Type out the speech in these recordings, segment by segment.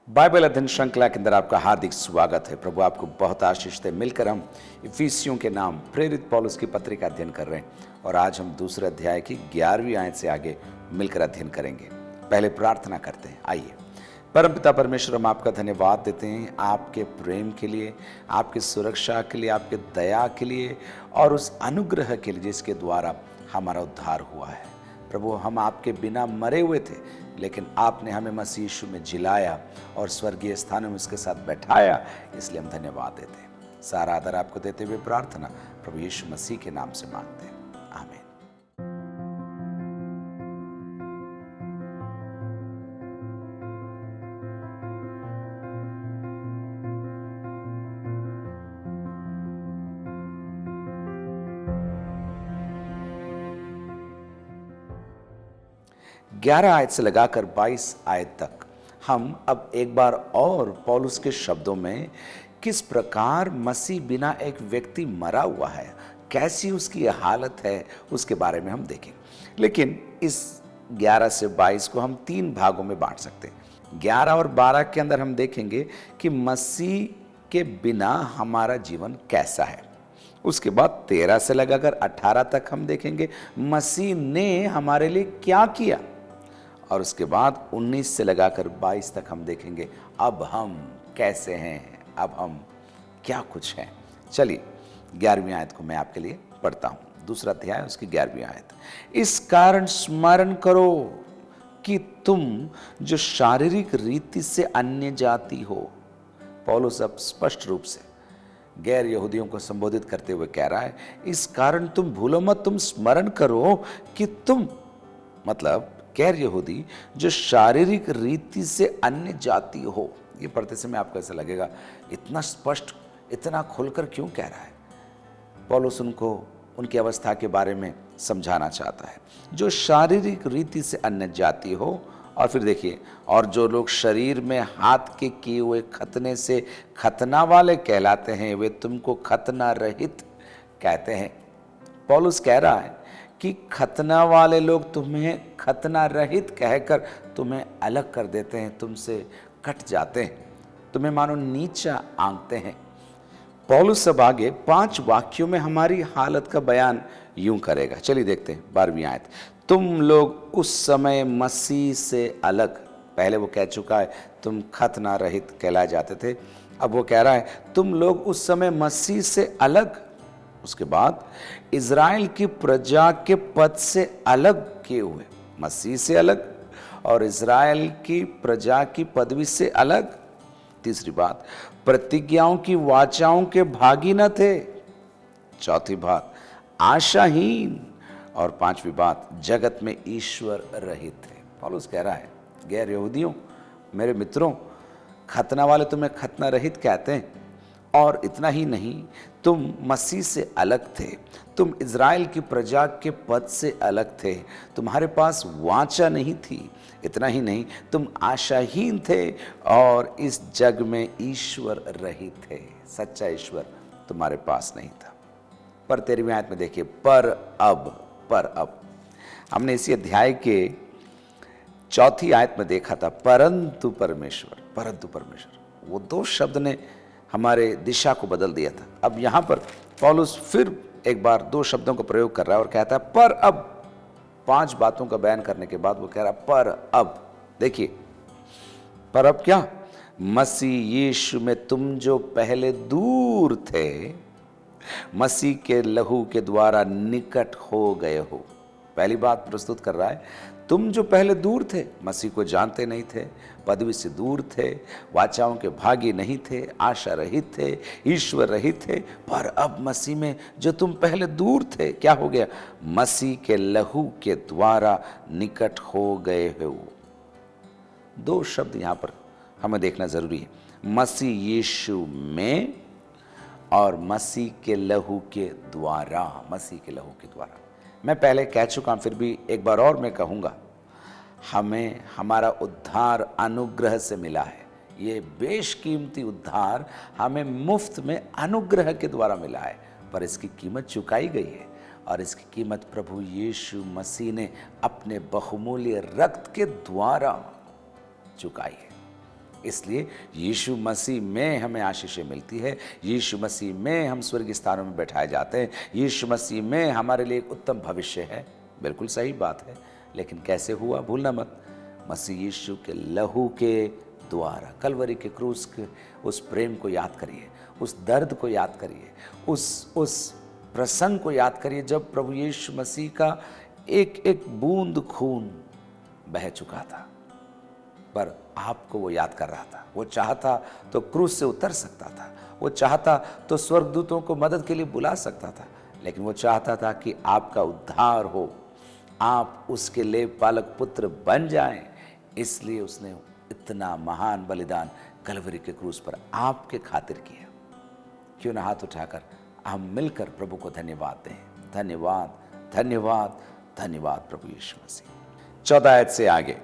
Bible अध्ययन श्रृंखला के अंदर आपका हार्दिक स्वागत है। प्रभु आपको बहुत आशीष दे। मिलकर हम इफिसियों के नाम प्रेरित पौलुस की पत्री का अध्ययन कर रहे हैं और आज हम दूसरे अध्याय की 11वीं आयत से आगे मिलकर अध्ययन करेंगे। पहले प्रार्थना करते हैं। आइए। परमपिता परमेश्वर, हम आपका धन्यवाद देते हैं आपके प्रेम के लिए, आपकी सुरक्षा के लिए, आपके दया के लिए और उस अनुग्रह के लिए जिसके द्वारा हमारा उद्धार हुआ है। प्रभु, हम आपके बिना मरे हुए थे, लेकिन आपने हमें मसीह यीशु में जिलाया और स्वर्गीय स्थानों में उसके साथ बैठाया, इसलिए हम धन्यवाद देते हैं। सारा आदर आपको देते हुए प्रार्थना प्रभु यीशु मसीह के नाम से मांगते हैं, आमीन। ग्यारह आयत से लगाकर 22 आयत तक हम अब एक बार और पौलुस के शब्दों में किस प्रकार मसीह बिना एक व्यक्ति मरा हुआ है, कैसी उसकी हालत है, उसके बारे में हम देखेंगे। लेकिन इस 11 से 22 को हम 3 भागों में बांट सकते हैं। 11 और 12 के अंदर हम देखेंगे कि मसीह के बिना हमारा जीवन कैसा है। उसके बाद 13 से लगाकर 18 तक हम देखेंगे मसीह ने हमारे लिए क्या किया, और उसके बाद 19 से लगाकर 22 तक हम देखेंगे अब हम कैसे हैं, अब हम क्या कुछ हैं। चलिए 11वीं आयत को मैं आपके लिए पढ़ता हूं। दूसरा अध्याय उसकी 11वीं आयत। इस कारण स्मरण करो कि तुम जो शारीरिक रीति से अन्य जाति हो। पौलुस अब स्पष्ट रूप से गैर यहूदियों को संबोधित करते हुए कह रहा है, इस कारण तुम भूलो मत, तुम स्मरण करो कि तुम, मतलब गैर यहूदी, जो शारीरिक रीति से अन्य जाति हो। ये पढ़ते समय आपको ऐसा लगेगा इतना स्पष्ट, इतना खुलकर क्यों कह रहा है। पौलुस उनको उनकी अवस्था के बारे में समझाना चाहता है। जो शारीरिक रीति से अन्य जाति हो, और फिर देखिए, और जो लोग शरीर में हाथ के किए हुए खतने से खतना वाले कहलाते हैं, वे तुमको खतना रहित कहते हैं। पौलुस कह रहा है कि खतना वाले लोग तुम्हें खतना रहित कहकर तुम्हें अलग कर देते हैं, तुमसे कट जाते हैं, तुम्हें मानो नीचा आंकते हैं। पौलुस अब आगे 5 वाक्यों में हमारी हालत का बयान यूं करेगा। चलिए देखते हैं 12वीं आयत। तुम लोग उस समय मसीह से अलग, पहले वो कह चुका है तुम खतना रहित कहलाए जाते थे, अब वो कह रहा है तुम लोग उस समय मसीह से अलग। उसके बाद इज़राइल की प्रजा के पद से अलग किए हुए, मसीह से अलग और इज़राइल की प्रजा की पदवी से अलग। तीसरी बात, प्रतिज्ञाओं की वाचाओं के भागी न थे। चौथी बात, आशाहीन। और 5वीं बात, जगत में ईश्वर रहित थे। पौलुस कह रहा है गैर यहूदियों, मेरे मित्रों, खतना वाले तुम्हें खतना रहित कहते हैं, और इतना ही नहीं, तुम मसीह से अलग थे, तुम इज़राइल की प्रजा के पद से अलग थे, तुम्हारे पास वाचा नहीं थी। इतना ही नहीं, तुम आशाहीन थे और इस जग में ईश्वर रहित थे। सच्चा ईश्वर तुम्हारे पास नहीं था। पर 13वीं आयत में देखिए, पर अब हमने इसी अध्याय के 4थी आयत में देखा था, परंतु परमेश्वर। वो 2 शब्द ने हमारे दिशा को बदल दिया था। अब यहां पर पौलुस फिर एक बार 2 शब्दों का प्रयोग कर रहा है और कहता है पर अब। 5 बातों का बयान करने के बाद वो कह रहा है पर अब। देखिए, पर अब क्या? मसीह यीशु में तुम जो पहले दूर थे, मसीह के लहू के द्वारा निकट हो गए हो। पहली बात प्रस्तुत कर रहा है, तुम जो पहले दूर थे, मसीह को जानते नहीं थे, पदवी से दूर थे, वाचाओं के भागी नहीं थे, आशा रहित थे, ईश्वर रहित थे, पर अब मसीह में जो तुम पहले दूर थे, क्या हो गया? मसीह के लहू के द्वारा निकट हो गए हो। 2 शब्द यहां पर हमें देखना जरूरी है, मसीह यीशु में और मसीह के लहू के द्वारा। मसीह के लहू के द्वारा, मैं पहले कह चुका हूं, फिर भी एक बार और मैं कहूंगा, हमें हमारा उद्धार अनुग्रह से मिला है। ये बेशकीमती उद्धार हमें मुफ्त में अनुग्रह के द्वारा मिला है, पर इसकी कीमत चुकाई गई है, और इसकी कीमत प्रभु यीशु मसीह ने अपने बहुमूल्य रक्त के द्वारा चुकाई है। इसलिए यीशु मसीह में हमें आशीषें मिलती है, यीशु मसीह में हम स्वर्गीय स्थानों में बैठाए जाते हैं, यीशु मसीह में हमारे लिए एक उत्तम भविष्य है। बिल्कुल सही बात है, लेकिन कैसे हुआ भूलना मत। मसीह यीशु के लहू के द्वारा, कलवरी के क्रूस के उस प्रेम को याद करिए, उस दर्द को याद करिए, उस प्रसंग को याद करिए जब प्रभु यीशु मसीह का एक एक बूंद खून बह चुका था, पर आपको वो याद कर रहा था। वो चाहता तो क्रूस से उतर सकता था, वो चाहता तो स्वर्गदूतों को मदद के लिए बुला सकता था, लेकिन वो चाहता था कि आपका उद्धार हो, आप उसके लिए पालक पुत्र बन जाएं। इसलिए उसने इतना महान बलिदान कलवरी के क्रूस पर आपके खातिर किया। क्यों ना हाथ उठाकर हम मिलकर प्रभु को धन्यवाद दें। धन्यवाद, धन्यवाद, धन्यवाद प्रभु यीशु मसीह। 14 आयत से आगे,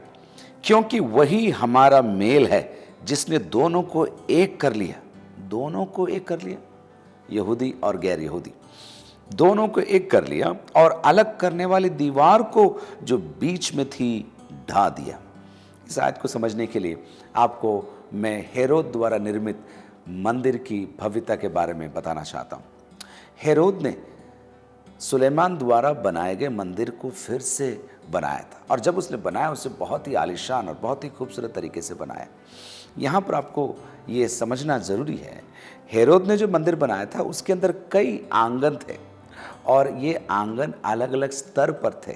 क्योंकि वही हमारा मेल है जिसने दोनों को एक कर लिया। दोनों को एक कर लिया, यहूदी और गैर यहूदी दोनों को एक कर लिया, और अलग करने वाली दीवार को जो बीच में थी ढा दिया। इस आयत को समझने के लिए आपको मैं हेरोद द्वारा निर्मित मंदिर की भव्यता के बारे में बताना चाहता हूँ। हेरोद ने सुलेमान द्वारा बनाए गए मंदिर को फिर से बनाया था, और जब उसने बनाया उसे बहुत ही आलीशान और बहुत ही खूबसूरत तरीके से बनाया। यहाँ पर आपको ये समझना ज़रूरी है, हेरोद ने जो मंदिर बनाया था उसके अंदर कई आंगन थे, और ये आंगन अलग अलग स्तर पर थे।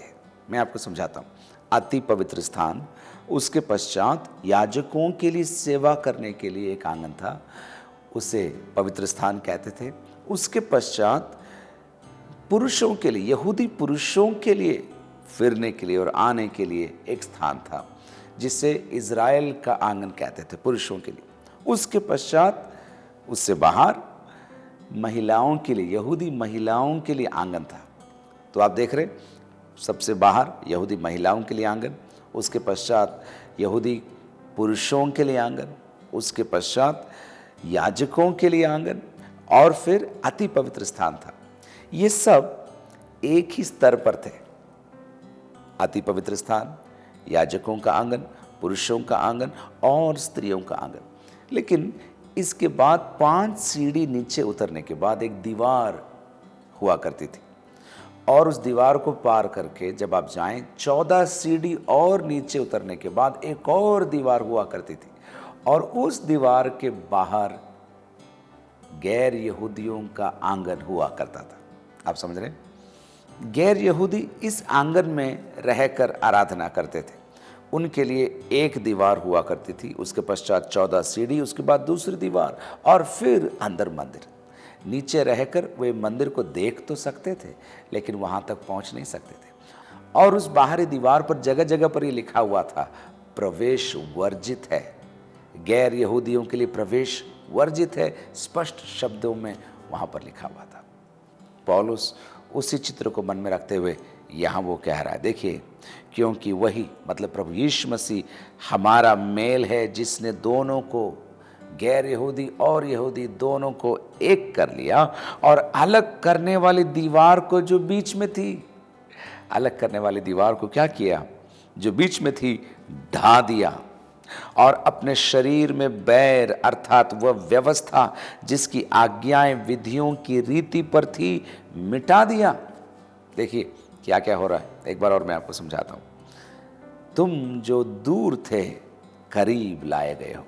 मैं आपको समझाता हूँ। अति पवित्र स्थान, उसके पश्चात याजकों के लिए सेवा करने के लिए एक आंगन था, उसे पवित्र स्थान कहते थे। उसके पश्चात पुरुषों के लिए, यहूदी पुरुषों के लिए फिरने के लिए और आने के लिए एक स्थान था, जिसे इज़राइल का आंगन कहते थे, पुरुषों के लिए। उसके पश्चात उससे बाहर महिलाओं के लिए, यहूदी महिलाओं के लिए आंगन था। तो आप देख रहे, सबसे बाहर यहूदी महिलाओं के लिए आंगन, उसके पश्चात यहूदी पुरुषों के लिए आंगन, उसके पश्चात याजकों के लिए आंगन, और फिर अति पवित्र स्थान था। ये सब एक ही स्तर पर थे। अति पवित्र स्थान, याजकों का आंगन, पुरुषों का आंगन और स्त्रियों का आंगन। लेकिन इसके बाद 5 सीढ़ी नीचे उतरने के बाद एक दीवार हुआ करती थी, और उस दीवार को पार करके जब आप जाएं 14 सीढ़ी और नीचे उतरने के बाद एक और दीवार हुआ करती थी, और उस दीवार के बाहर गैर यहूदियों का आंगन हुआ करता था। आप समझ रहे हैं? गैर यहूदी इस आंगन में रहकर आराधना करते थे। उनके लिए एक दीवार हुआ करती थी, उसके पश्चात 14 सीढ़ी, उसके बाद दूसरी दीवार, और फिर अंदर मंदिर। नीचे रहकर वे मंदिर को देख तो सकते थे, लेकिन वहां तक पहुंच नहीं सकते थे। और उस बाहरी दीवार पर जगह जगह पर ये लिखा हुआ था, प्रवेश वर्जित है। गैर यहूदियों के लिए प्रवेश वर्जित है, स्पष्ट शब्दों में वहां पर लिखा हुआ था। पौलुस उसी चित्र को मन में रखते हुए यहाँ वो कह रहा है, देखिए, क्योंकि वही मतलब प्रभु यीशु मसीह हमारा मेल है जिसने दोनों को, गैर यहूदी और यहूदी दोनों को एक कर लिया, और अलग करने वाली दीवार को जो बीच में थी, अलग करने वाली दीवार को क्या किया, जो बीच में थी, ढा दिया, और अपने शरीर में बैर अर्थात वह व्यवस्था जिसकी आज्ञाएं विधियों की रीति पर थी, मिटा दिया। देखिए क्या क्या हो रहा है, एक बार और मैं आपको समझाता हूं। तुम जो दूर थे करीब लाए गए हो।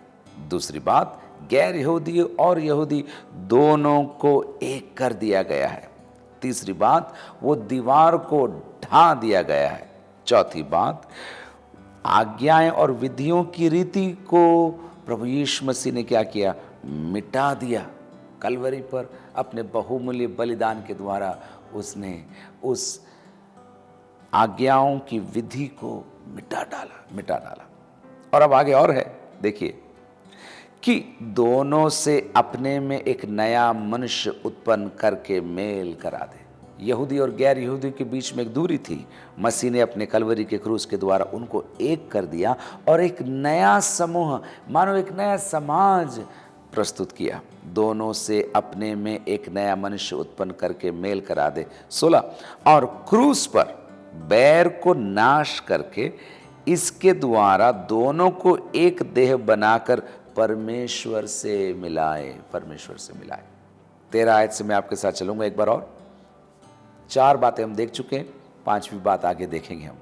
दूसरी बात, गैर यहूदी और यहूदी दोनों को एक कर दिया गया है। तीसरी बात, वो दीवार को ढा दिया गया है। चौथी बात, आज्ञाएं और विधियों की रीति को प्रभु यीशु मसीह ने क्या किया, मिटा दिया। कलवरी पर अपने बहुमूल्य बलिदान के द्वारा उसने उस आज्ञाओं की विधि को मिटा डाला। और अब आगे और है, देखिए, कि दोनों से अपने में एक नया मनुष्य उत्पन्न करके मेल करा दे। यहूदी और गैर यहूदी के बीच में एक दूरी थी, मसीह ने अपने कलवरी के क्रूस के द्वारा उनको एक कर दिया, और एक नया समूह, मानो एक नया समाज प्रस्तुत किया। दोनों से अपने में एक नया मनुष्य उत्पन्न करके मेल करा दे। 16, और क्रूस पर बैर को नाश करके इसके द्वारा दोनों को एक देह बनाकर परमेश्वर से मिलाए, परमेश्वर से मिलाए। 13 आयत से मैं आपके साथ चलूंगा एक बार और। 4 बातें हम देख चुके हैं, 5वीं बात आगे देखेंगे हम।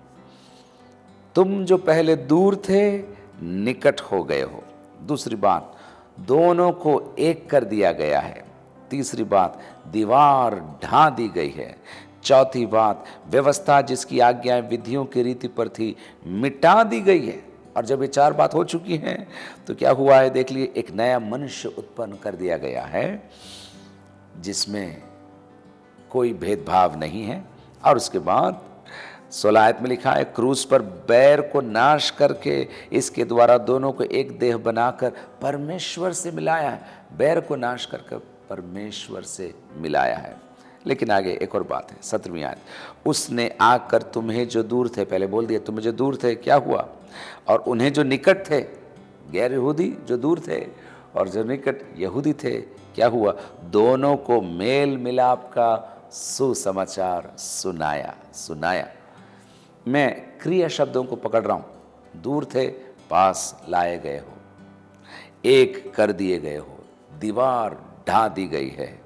तुम जो पहले दूर थे निकट हो गए हो। दूसरी बात, दोनों को एक कर दिया गया है। तीसरी बात, दीवार ढा दी गई है। चौथी बात, व्यवस्था जिसकी आज्ञाएं विधियों की रीति पर थी मिटा दी गई है। और जब ये 4 बात हो चुकी हैं तो क्या हुआ है देख लिए, एक नया मनुष्य उत्पन्न कर दिया गया है जिसमें कोई भेदभाव नहीं है। और उसके बाद 16 आयत में लिखा है, क्रूस पर बैर को नाश करके इसके द्वारा दोनों को एक देह बनाकर परमेश्वर से मिलाया है। बैर को नाश करके परमेश्वर से मिलाया है। लेकिन आगे एक और बात है, 17वीं आयत, उसने आकर तुम्हें जो दूर थे, पहले बोल दिया तुम्हें जो दूर थे क्या हुआ, और उन्हें जो निकट थे, गैर यहूदी जो दूर थे और जो निकट यहूदी थे, क्या हुआ, दोनों को मेल मिलाप का सुसमाचार सुनाया। मैं क्रिया शब्दों को पकड़ रहा हूं। दूर थे, पास लाए गए हो, एक कर दिए गए हो, दीवार ढा दी गई है,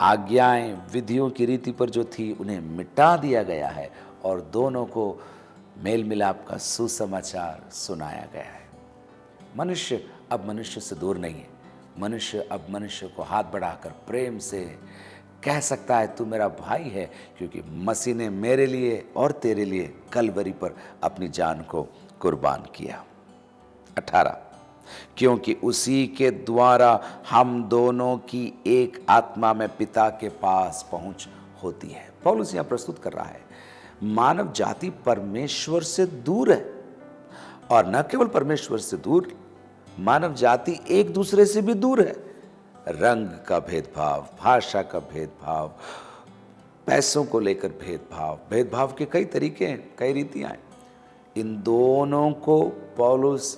आज्ञाएं विधियों की रीति पर जो थी उन्हें मिटा दिया गया है, और दोनों को मेल मिलाप का सुसमाचार सुनाया गया है। मनुष्य अब मनुष्य से दूर नहीं है। मनुष्य अब मनुष्य को हाथ बढ़ाकर प्रेम से कह सकता है तू मेरा भाई है, क्योंकि मसीह ने मेरे लिए और तेरे लिए कलवरी पर अपनी जान को कुर्बान किया। 18, क्योंकि उसी के द्वारा हम दोनों की एक आत्मा में पिता के पास पहुंच होती है। पौलुस यहां प्रस्तुत कर रहा है, मानव जाति परमेश्वर से दूर है, और न केवल परमेश्वर से दूर, मानव जाति एक दूसरे से भी दूर है। रंग का भेदभाव, भाषा का भेदभाव, पैसों को लेकर भेदभाव के कई तरीके हैं, कई रीतियां हैं। इन दोनों को पौलुस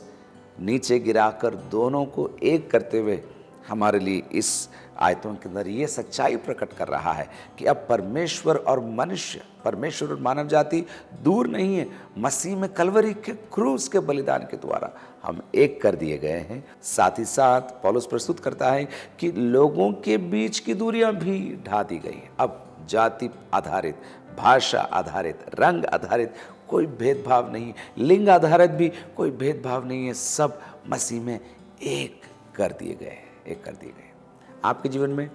नीचे गिराकर दोनों को एक करते हुए हमारे लिए इस आयतों के अंदर ये सच्चाई प्रकट कर रहा है कि अब परमेश्वर और मनुष्य, परमेश्वर और मानव जाति दूर नहीं है। मसीह में कलवरी के क्रूस के बलिदान के द्वारा हम एक कर दिए गए हैं। साथ ही साथ पौलुस प्रस्तुत करता है कि लोगों के बीच की दूरियां भी ढा दी गई हैं। अब जाति आधारित, भाषा आधारित, रंग आधारित कोई भेदभाव नहीं, लिंग आधारित भी कोई भेदभाव नहीं है। सब मसीह में एक कर दिए गए, एक कर दिए गए। आपके जीवन में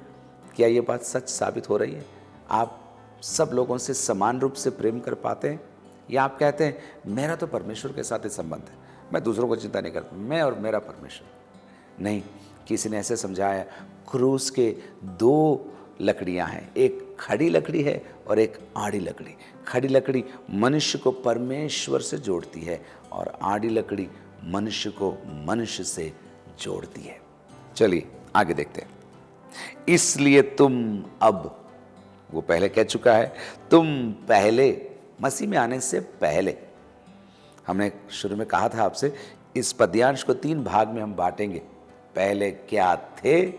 क्या ये बात सच साबित हो रही है? आप सब लोगों से समान रूप से प्रेम कर पाते हैं, या आप कहते हैं मेरा तो परमेश्वर के साथ ही संबंध है, मैं दूसरों को चिंता नहीं करता, मैं और मेरा परमेश्वर? नहीं, किसी ने ऐसे समझाया, क्रूस के 2 लकड़ियां हैं, एक खड़ी लकड़ी है और एक आड़ी लकड़ी। खड़ी लकड़ी मनुष्य को परमेश्वर से जोड़ती है, और आड़ी लकड़ी मनुष्य को मनुष्य से जोड़ती है। चलिए आगे देखते हैं। इसलिए तुम अब, वो पहले कह चुका है, तुम पहले, मसीह में आने से पहले, हमने शुरू में कहा था आपसे, इस पद्यांश को 3 भाग में हम बांटेंगे। पहले क्या थे,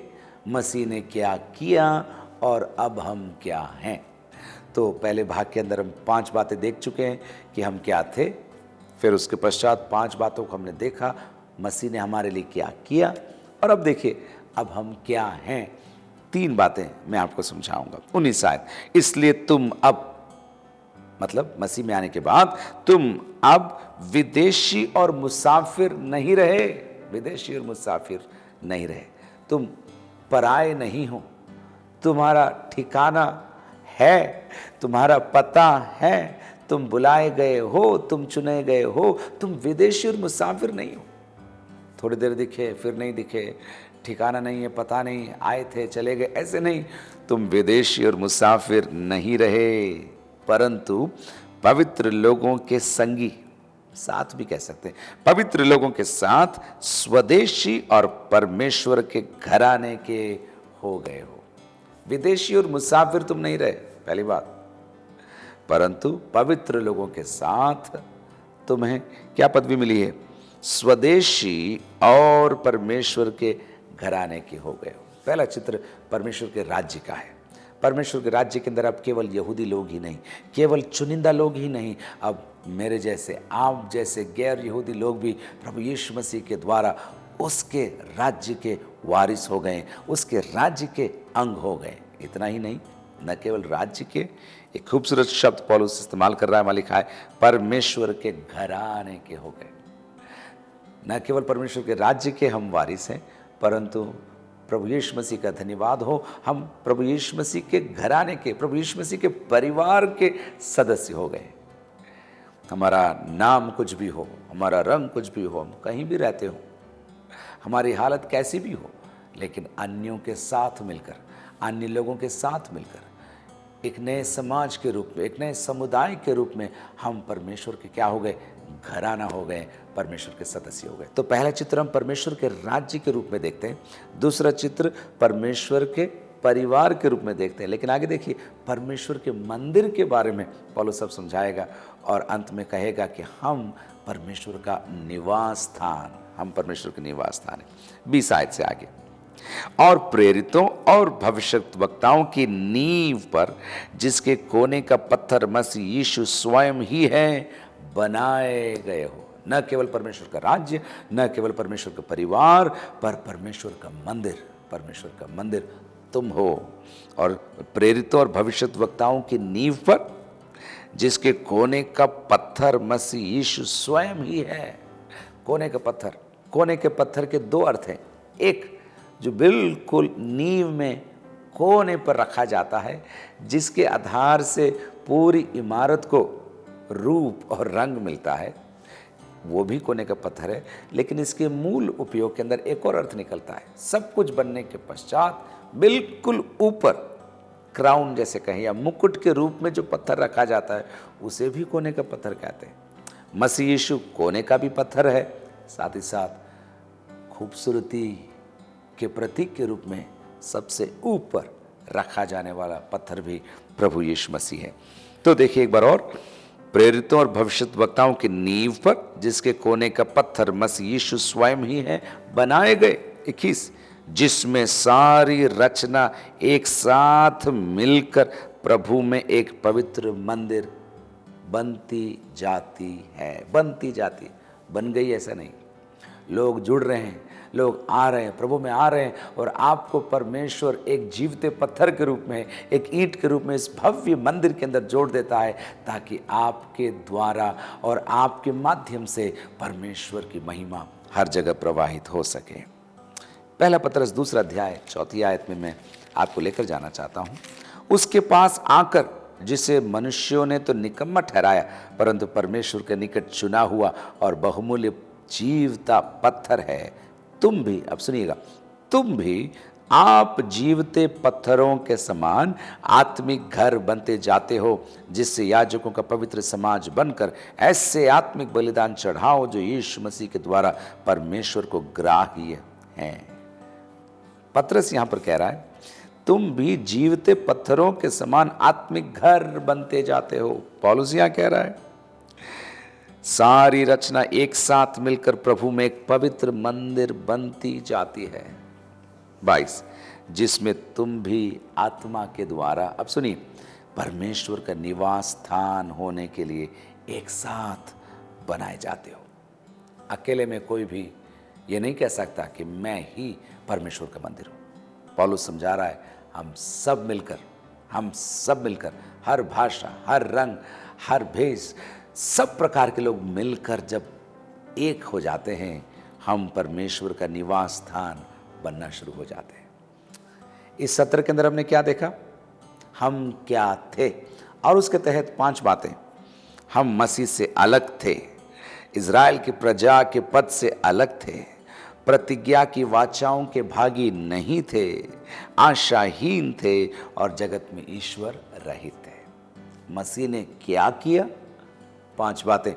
मसीह ने क्या किया, और अब हम क्या हैं। तो पहले भाग के अंदर हम 5 बातें देख चुके हैं कि हम क्या थे। फिर उसके पश्चात 5 बातों को हमने देखा, मसीह ने हमारे लिए क्या किया, और अब देखिए अब हम क्या हैं। 3 बातें मैं आपको समझाऊंगा। 19 आयत, इसलिए तुम अब, मतलब मसीह में आने के बाद तुम अब विदेशी और मुसाफिर नहीं रहे। विदेशी और मुसाफिर नहीं रहे, तुम पराए नहीं हो, तुम्हारा ठिकाना है, तुम्हारा पता है, तुम बुलाए गए हो, तुम चुने गए हो, तुम विदेशी और मुसाफिर नहीं हो। थोड़ी देर दिखे फिर नहीं दिखे, ठिकाना नहीं है, पता नहीं, आए थे चले गए, ऐसे नहीं। तुम विदेशी और मुसाफिर नहीं रहे, परंतु पवित्र लोगों के संगी, साथ भी कह सकते हैं, पवित्र लोगों के साथ स्वदेशी और परमेश्वर के घराने के हो गए हो। विदेशी और मुसाफिर तुम नहीं रहे, पहली बात, परंतु पवित्र लोगों के साथ तुम्हें क्या पदवी मिली है? स्वदेशी और परमेश्वर के घराने के हो गए हो। पहला चित्र परमेश्वर के राज्य का है। परमेश्वर के राज्य के अंदर अब केवल यहूदी लोग ही नहीं, केवल चुनिंदा लोग ही नहीं, अब मेरे जैसे, आप जैसे गैर यहूदी लोग भी प्रभु यीशु मसीह के द्वारा उसके राज्य के वारिस हो गए, उसके राज्य के अंग हो गए। इतना ही नहीं, न केवल राज्य के, एक खूबसूरत शब्द पौलुस इस्तेमाल कर रहा है, वहां लिखा है परमेश्वर के घराने के हो गए। न केवल परमेश्वर के राज्य के हम वारिस हैं, परंतु प्रभु यीशु मसीह का धन्यवाद हो, हम प्रभु यीशु मसीह के घराने के, प्रभु यीशु मसीह के परिवार के सदस्य हो गए। हमारा नाम कुछ भी हो, हमारा रंग कुछ भी हो, हम कहीं भी रहते हो, हमारी हालत कैसी भी हो, लेकिन अन्यों के साथ मिलकर, अन्य लोगों के साथ मिलकर एक नए समाज के रूप में, एक नए समुदाय के रूप में हम परमेश्वर के क्या हो गए? घराना हो गए, परमेश्वर के सदस्य हो गए। तो पहला चित्र हम परमेश्वर के राज्य के रूप में देखते हैं, दूसरा चित्र परमेश्वर के परिवार के रूप में देखते हैं। लेकिन आगे देखिए, परमेश्वर के मंदिर के बारे में पौलुस सब समझाएगा और अंत में कहेगा कि हम परमेश्वर का निवास स्थान, हम परमेश्वर के निवास स्थान है। 20 आयत से आगे, और प्रेरितों और भविष्यद्वक्ताओं की नींव पर, जिसके कोने का पत्थर मसीह यीशु स्वयं ही है, बनाए गए हो। न केवल परमेश्वर का राज्य, न केवल परमेश्वर का परिवार, पर परमेश्वर का मंदिर, परमेश्वर का मंदिर तुम हो। और प्रेरितों और भविष्यद्वक्ताओं की नींव पर, जिसके कोने का पत्थर मसीह यीशु स्वयं ही है। कोने का पत्थर, कोने के पत्थर के दो अर्थ हैं। एक, जो बिल्कुल नींव में कोने पर रखा जाता है, जिसके आधार से पूरी इमारत को रूप और रंग मिलता है, वो भी कोने का पत्थर है। लेकिन इसके मूल उपयोग के अंदर एक और अर्थ निकलता है। सब कुछ बनने के पश्चात बिल्कुल ऊपर क्राउन जैसे कहें या मुकुट के रूप में जो पत्थर रखा जाता है, उसे भी कोने का पत्थर कहते हैं। मसीह यीशु कोने का भी पत्थर है, साथ ही साथ खूबसूरती के प्रतीक के रूप में सबसे ऊपर रखा जाने वाला पत्थर भी प्रभु यीशु मसीह है। तो देखिए एक बार और, प्रेरितों और भविष्यद्वक्ताओं की नींव पर, जिसके कोने का पत्थर मसीह यीशु स्वयं ही है, बनाए गए। 21, जिसमें सारी रचना एक साथ मिलकर प्रभु में एक पवित्र मंदिर बनती जाती है। बनती जाती, बन गई ऐसा नहीं, लोग जुड़ रहे हैं, लोग आ रहे हैं, प्रभु में आ रहे हैं, और आपको परमेश्वर एक जीवते पत्थर के रूप में, एक ईंट के रूप में इस भव्य मंदिर के अंदर जोड़ देता है, ताकि आपके द्वारा और आपके माध्यम से परमेश्वर की महिमा हर जगह प्रवाहित हो सके। पहला पतरस 2 अध्याय 4 आयत में मैं आपको लेकर जाना चाहता हूँ। उसके पास आकर, जिसे मनुष्यों ने तो निकम्मा ठहराया, परंतु परमेश्वर के निकट चुना हुआ और बहुमूल्य जीवता पत्थर है, तुम भी, अब सुनिएगा, तुम भी आप जीवते पत्थरों के समान आत्मिक घर बनते जाते हो, जिससे याजकों का पवित्र समाज बनकर ऐसे आत्मिक बलिदान चढ़ाओ जो यीशु मसीह के द्वारा परमेश्वर को ग्राह्य हैं। पतरस यहां पर कह रहा है, तुम भी जीवते पत्थरों के समान आत्मिक घर बनते जाते हो। पौलुस यहां कह रहा है, सारी रचना एक साथ मिलकर प्रभु में एक पवित्र मंदिर बनती जाती है। 22, जिसमें तुम भी आत्मा के द्वारा, अब सुनिए, परमेश्वर का निवास स्थान होने के लिए एक साथ बनाए जाते हो। अकेले में कोई भी ये नहीं कह सकता कि मैं ही परमेश्वर का मंदिर हूं। पौलुस समझा रहा है, हम सब मिलकर, हर भाषा, हर रंग, हर भेष, सब प्रकार के लोग मिलकर जब एक हो जाते हैं, हम परमेश्वर का निवास स्थान बनना शुरू हो जाते हैं। इस सत्र के अंदर हमने क्या देखा? हम क्या थे, और उसके तहत 5 बातें। हम मसीह से अलग थे, इज़राइल की प्रजा के पद से अलग थे, प्रतिज्ञा की वाचाओं के भागी नहीं थे, आशाहीन थे और जगत में ईश्वर रहित थे। मसीह ने क्या किया? 5 बातें।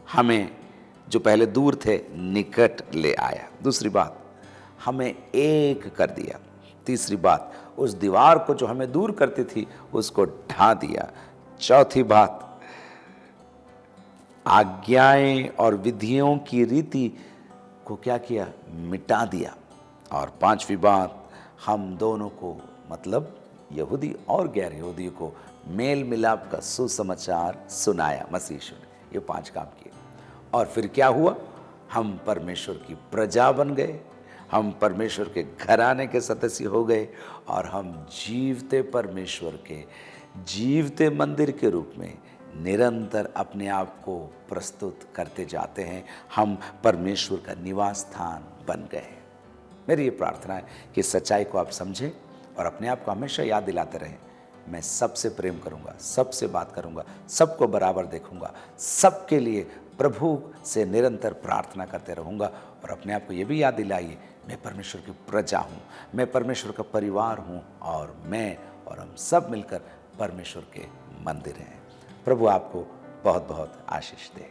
हमें जो पहले दूर थे निकट ले आया। दूसरी बात, हमें एक कर दिया। तीसरी बात, उस दीवार को जो हमें दूर करती थी उसको ढा दिया। चौथी बात, आज्ञाएं और विधियों की रीति को क्या किया? मिटा दिया। और 5वीं बात, हम दोनों को, मतलब यहूदी और गैर यहूदी को मेल मिलाप का सुसमाचार सुनाया। मसीह ने ये 5 काम किए। और फिर क्या हुआ? हम परमेश्वर की प्रजा बन गए, हम परमेश्वर के घराने के सदस्य हो गए और हम जीवते परमेश्वर के जीवते मंदिर के रूप में निरंतर अपने आप को प्रस्तुत करते जाते हैं। हम परमेश्वर का निवास स्थान बन गए। मेरी ये प्रार्थना है कि सच्चाई को आप समझें और अपने आप को हमेशा याद दिलाते रहें, मैं सबसे प्रेम करूंगा, सबसे बात करूंगा, सबको बराबर देखूंगा, सबके लिए प्रभु से निरंतर प्रार्थना करते रहूंगा। और अपने आप को ये भी याद दिलाइए, मैं परमेश्वर की प्रजा हूँ, मैं परमेश्वर का परिवार हूँ और मैं और हम सब मिलकर परमेश्वर के मंदिर हैं। प्रभु आपको बहुत बहुत आशीष दे।